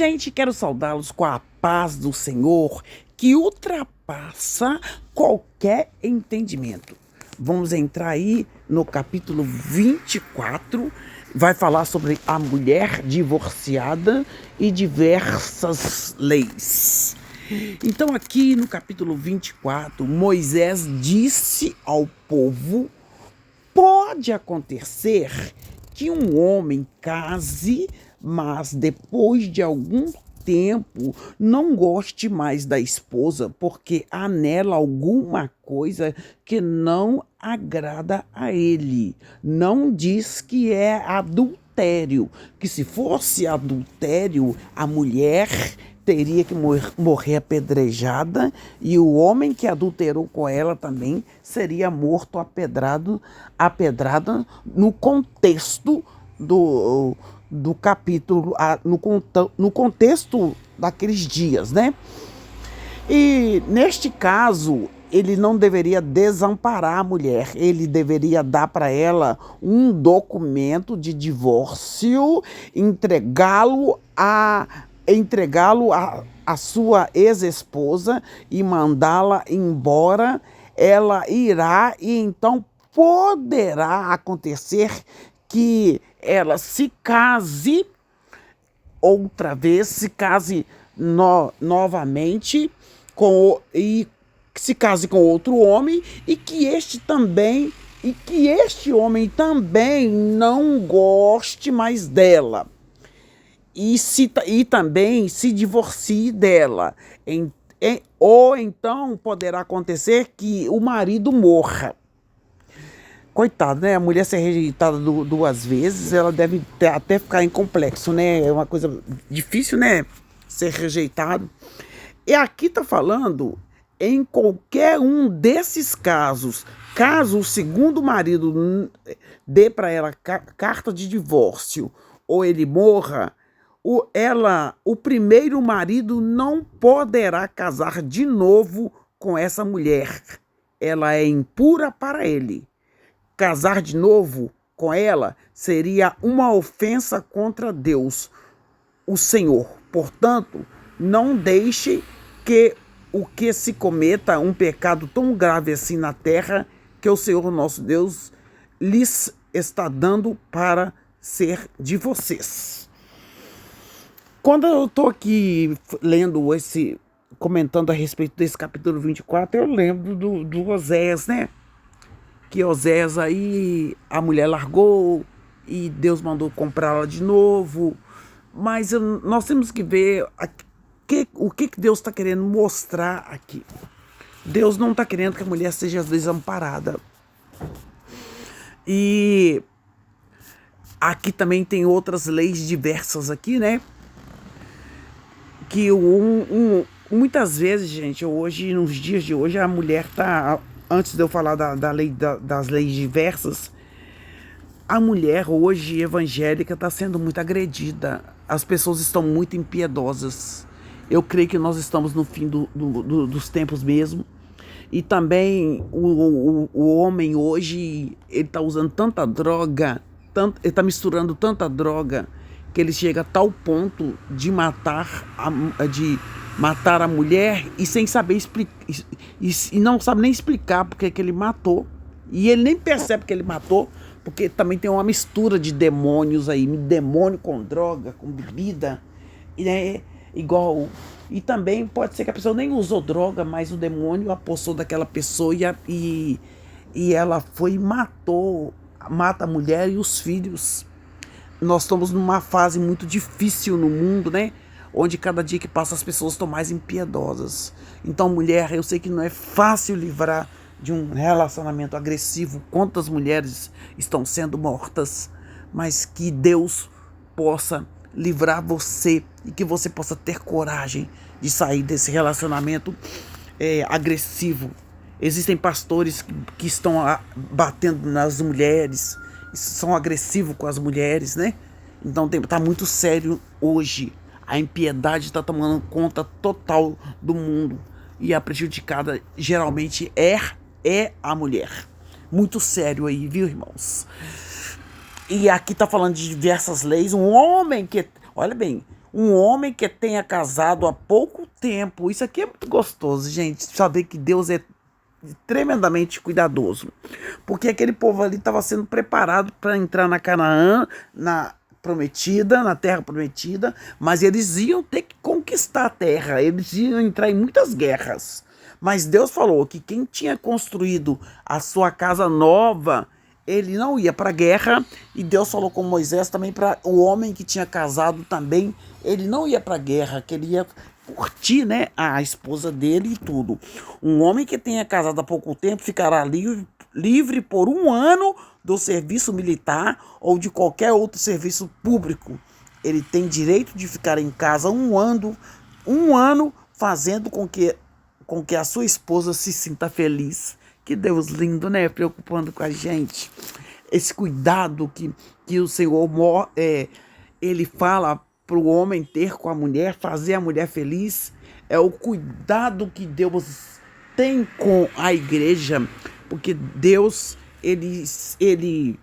Gente, quero saudá-los com a paz do Senhor que ultrapassa qualquer entendimento. Vamos entrar aí no capítulo 24, vai falar sobre a mulher divorciada e diversas leis. Então aqui no capítulo 24, Moisés disse ao povo: pode acontecer que um homem case, mas depois de algum tempo não goste mais da esposa, porque há nela alguma coisa que não agrada a ele. Não diz que é adultério, que se fosse adultério, a mulher teria que morrer apedrejada e o homem que adulterou com ela também seria morto apedrada no contexto do capítulo, no contexto daqueles dias, né? E neste caso, ele não deveria desamparar a mulher, ele deveria dar para ela um documento de divórcio, entregá-lo a sua ex-esposa e mandá-la embora. Ela irá e então poderá acontecer que ela se case outra vez, se case novamente e se case com outro homem e que este homem também não goste mais dela. E também se divorcie dela. Ou então poderá acontecer que o marido morra. Coitado, né? A mulher ser rejeitada duas vezes, ela deve até ficar em complexo, né? É uma coisa difícil, né? Ser rejeitado. E aqui tá falando em qualquer um desses casos, caso o segundo marido dê para ela carta de divórcio ou ele morra, o primeiro marido não poderá casar de novo com essa mulher. Ela é impura para ele. Casar de novo com ela seria uma ofensa contra Deus, o Senhor. Portanto, não deixe que se cometa um pecado tão grave assim na terra que o Senhor nosso Deus lhes está dando para ser de vocês. Quando eu estou aqui comentando a respeito desse capítulo 24, eu lembro do Oséias, né? Que Oséias aí, a mulher largou e Deus mandou comprá-la de novo. Mas nós temos que ver o que Deus está querendo mostrar aqui. Deus não está querendo que a mulher seja desamparada. E aqui também tem outras leis diversas aqui, né? Que muitas vezes, gente, hoje, nos dias de hoje, a mulher está... Antes de eu falar das leis diversas, a mulher hoje evangélica está sendo muito agredida. As pessoas estão muito impiedosas. Eu creio que nós estamos no fim dos tempos mesmo. E também o homem hoje, ele está usando tanta droga, ele está misturando tanta droga, que ele chega a tal ponto de matar a mulher e sem saber explicar, e não sabe nem explicar porque que ele matou. E ele nem percebe que ele matou, porque também tem uma mistura de demônios aí, demônio com droga, com bebida, igual. E também pode ser que a pessoa nem usou droga, mas o demônio apossou daquela pessoa e ela foi e mata a mulher e os filhos. Nós estamos numa fase muito difícil no mundo, né? Onde cada dia que passa as pessoas estão mais impiedosas. Então, mulher, eu sei que não é fácil livrar de um relacionamento agressivo. Quantas mulheres estão sendo mortas, mas que Deus possa livrar você e que você possa ter coragem de sair desse relacionamento agressivo. Existem pastores que estão batendo nas mulheres, são agressivos com as mulheres, né? Então tá muito sério hoje. A impiedade está tomando conta total do mundo. E a prejudicada geralmente é a mulher. Muito sério aí, viu, irmãos? E aqui tá falando de diversas leis. Um homem que... Olha bem. Um homem que tenha casado há pouco tempo. Isso aqui é muito gostoso, gente. Saber que Deus é tremendamente cuidadoso. Porque aquele povo ali estava sendo preparado para entrar na Canaã, na prometida, na terra prometida, mas eles iam ter que conquistar a terra, eles iam entrar em muitas guerras. Mas Deus falou que quem tinha construído a sua casa nova, ele não ia para a guerra, e Deus falou com Moisés também para o homem que tinha casado também, ele não ia para a guerra, que ele ia curtir, né, a esposa dele e tudo. Um homem que tenha casado há pouco tempo ficará livre por 1 ano do serviço militar ou de qualquer outro serviço público. Ele tem direito de ficar em casa 1 ano fazendo com que a sua esposa se sinta feliz. Que Deus lindo, né? Preocupando com a gente. Esse cuidado que o Senhor ele fala para o homem ter com a mulher, fazer a mulher feliz, é o cuidado que Deus tem com a igreja, porque Deus ele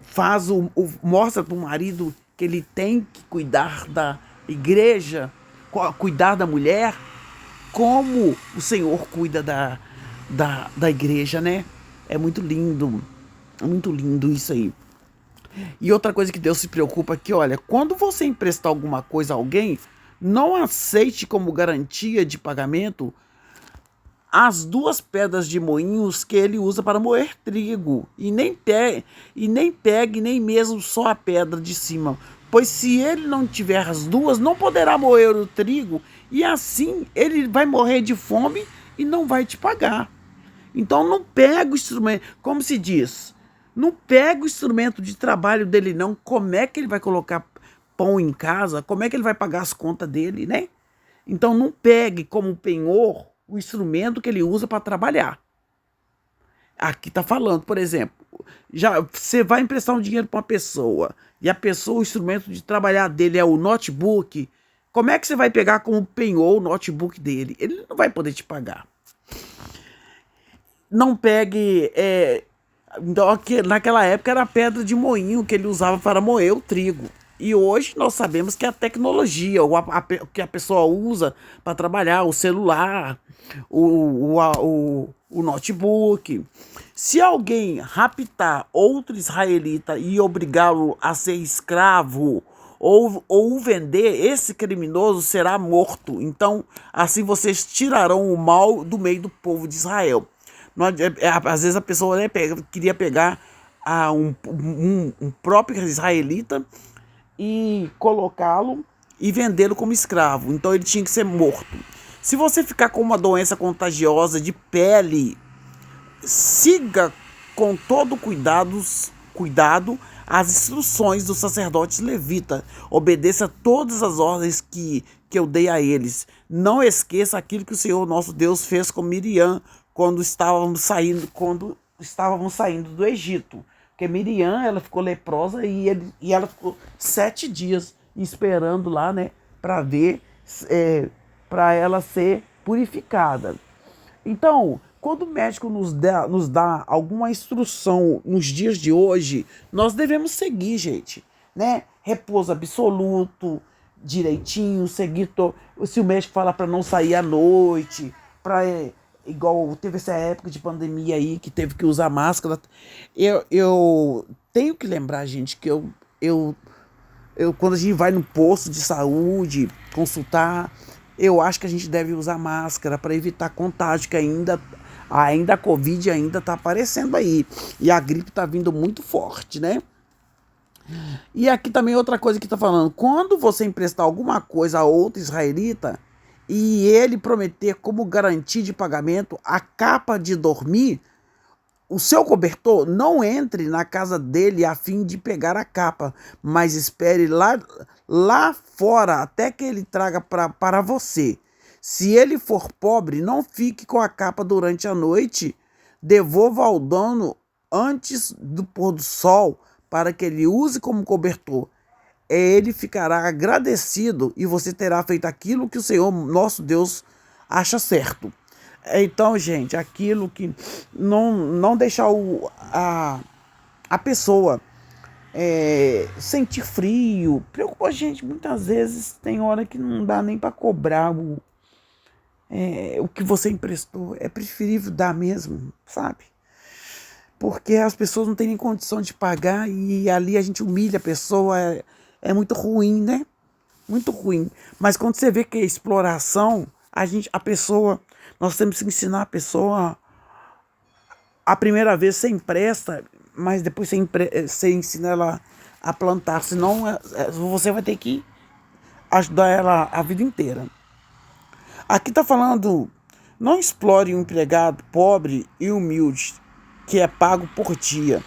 faz mostra para o marido que ele tem que cuidar da igreja, cuidar da mulher, como o Senhor cuida da igreja, né? É muito lindo isso aí. E outra coisa que Deus se preocupa é que, olha, quando você emprestar alguma coisa a alguém, não aceite como garantia de pagamento as 2 pedras de moinhos que ele usa para moer trigo, e nem pegue nem mesmo só a pedra de cima, pois se ele não tiver as duas, não poderá moer o trigo, e assim ele vai morrer de fome e não vai te pagar. Então não pega o instrumento, como se diz, não pega o instrumento de trabalho dele não. Como é que ele vai colocar pão em casa? Como é que ele vai pagar as contas dele, né? Então não pegue como penhor o instrumento que ele usa para trabalhar. Aqui está falando, por exemplo, já você vai emprestar um dinheiro para uma pessoa e a pessoa, o instrumento de trabalhar dele é o notebook. Como é que você vai pegar como penhor o notebook dele? Ele não vai poder te pagar. Não pegue. Naquela época era a pedra de moinho que ele usava para moer o trigo. E hoje nós sabemos que a tecnologia, o que a pessoa usa para trabalhar, o celular, o notebook. Se alguém raptar outro israelita e obrigá-lo a ser escravo ou o vender, esse criminoso será morto. Então, assim vocês tirarão o mal do meio do povo de Israel. Às vezes a pessoa, né, queria pegar um próprio israelita e colocá-lo e vendê-lo como escravo. Então ele tinha que ser morto. Se você ficar com uma doença contagiosa de pele, siga com todo cuidado as instruções dos sacerdotes levitas. Obedeça todas as ordens que eu dei a eles. Não esqueça aquilo que o Senhor nosso Deus fez com Miriam quando estávamos saindo do Egito. Porque Miriam, ela ficou leprosa e ela ficou 7 dias esperando lá, né, para ver, para ela ser purificada. Então, quando o médico nos dá alguma instrução nos dias de hoje, nós devemos seguir, gente, né? Repouso absoluto, direitinho, seguir. Se o médico fala para não sair à noite, igual teve essa época de pandemia aí que teve que usar máscara. Eu tenho que lembrar, gente, que quando a gente vai no posto de saúde consultar, eu acho que a gente deve usar máscara para evitar contágio, que ainda a Covid ainda está aparecendo aí. E a gripe está vindo muito forte, né? E aqui também outra coisa que está falando. Quando você emprestar alguma coisa a outro israelita e ele prometer como garantia de pagamento a capa de dormir, o seu cobertor, não entre na casa dele a fim de pegar a capa, mas espere lá fora até que ele traga para você. Se ele for pobre, não fique com a capa durante a noite, devolva ao dono antes do pôr do sol para que ele use como cobertor. Ele ficará agradecido e você terá feito aquilo que o Senhor, nosso Deus, acha certo. Então, gente, aquilo que não deixar a pessoa sentir frio. Preocupa a gente. Muitas vezes tem hora que não dá nem para cobrar o que você emprestou. É preferível dar mesmo, sabe? Porque as pessoas não têm nem condição de pagar e ali a gente humilha a pessoa. É muito ruim, né? Muito ruim. Mas quando você vê que é exploração, a pessoa, nós temos que ensinar a pessoa. A primeira vez você empresta, mas depois você ensina ela a plantar. Senão você vai ter que ajudar ela a vida inteira. Aqui está falando, não explore um empregado pobre e humilde, que é pago por dia.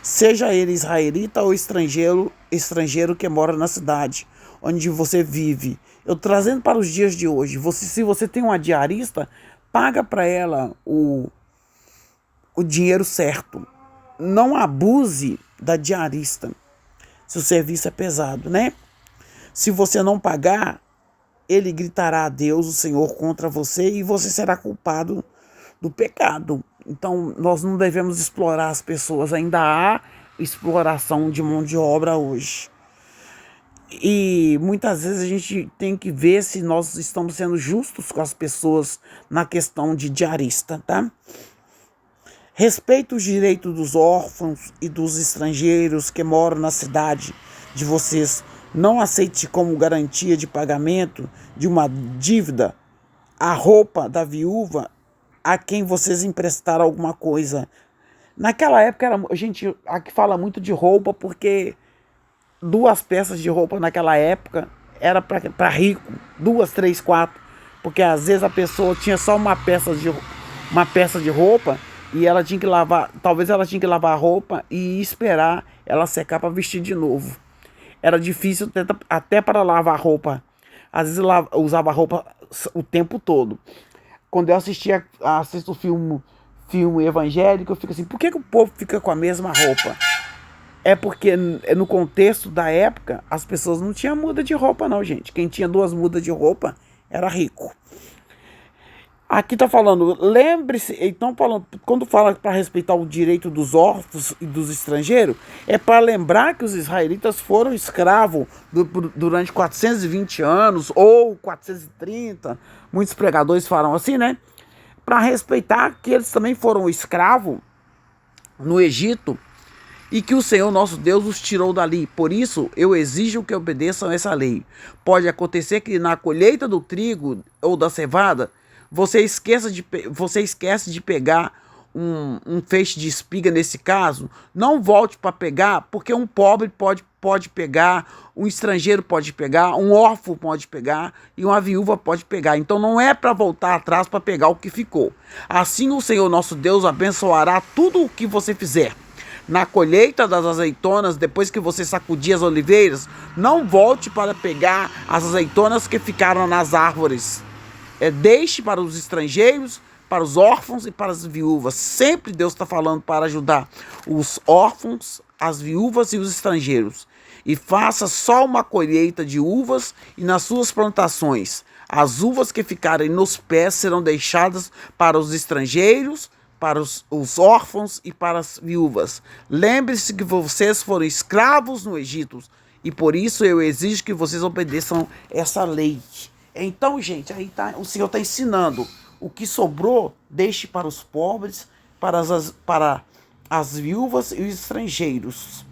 Seja ele israelita ou estrangeiro que mora na cidade onde você vive. Eu trazendo para os dias de hoje, se você tem uma diarista, paga para ela o dinheiro certo. Não abuse da diarista, se o serviço é pesado, né? Se você não pagar, ele gritará a Deus, o Senhor, contra você e você será culpado do pecado. Então, nós não devemos explorar as pessoas. Ainda há exploração de mão de obra hoje. E muitas vezes a gente tem que ver se nós estamos sendo justos com as pessoas na questão de diarista, tá? Respeite os direitos dos órfãos e dos estrangeiros que moram na cidade de vocês. Não aceite como garantia de pagamento de uma dívida a roupa da viúva a quem vocês emprestaram alguma coisa. Naquela época, a gente aqui fala muito de roupa porque 2 peças de roupa naquela época era para rico. 2, 3, 4. Porque às vezes a pessoa tinha só uma peça de roupa e ela tinha que lavar. Talvez ela tinha que lavar a roupa e esperar ela secar para vestir de novo. Era difícil até para lavar roupa. Às vezes usava roupa o tempo todo. Quando eu assisto filme evangélico, eu fico assim, por que o povo fica com a mesma roupa? É porque no contexto da época, as pessoas não tinham muda de roupa não, gente. Quem tinha 2 mudas de roupa era rico. Aqui tá falando, lembre-se, então quando fala para respeitar o direito dos órfãos e dos estrangeiros, é para lembrar que os israelitas foram escravos durante 420 anos ou 430, muitos pregadores falam assim, né? Para respeitar que eles também foram escravos no Egito e que o Senhor nosso Deus os tirou dali. Por isso, eu exijo que obedeçam essa lei. Pode acontecer que na colheita do trigo ou da cevada, você esquece de pegar um feixe de espiga nesse caso. Não volte para pegar, porque um pobre pode pegar, um estrangeiro pode pegar, um órfão pode pegar e uma viúva pode pegar. Então não é para voltar atrás para pegar o que ficou. Assim o Senhor nosso Deus abençoará tudo o que você fizer. Na colheita das azeitonas, depois que você sacudir as oliveiras, não volte para pegar as azeitonas que ficaram nas árvores. Deixe para os estrangeiros, para os órfãos e para as viúvas. Sempre Deus está falando para ajudar os órfãos, as viúvas e os estrangeiros. E faça só uma colheita de uvas e nas suas plantações. As uvas que ficarem nos pés serão deixadas para os estrangeiros, para os órfãos e para as viúvas. Lembre-se que vocês foram escravos no Egito e por isso eu exijo que vocês obedeçam essa lei. Então, gente, aí o Senhor está ensinando. O que sobrou, deixe para os pobres, para as viúvas e os estrangeiros.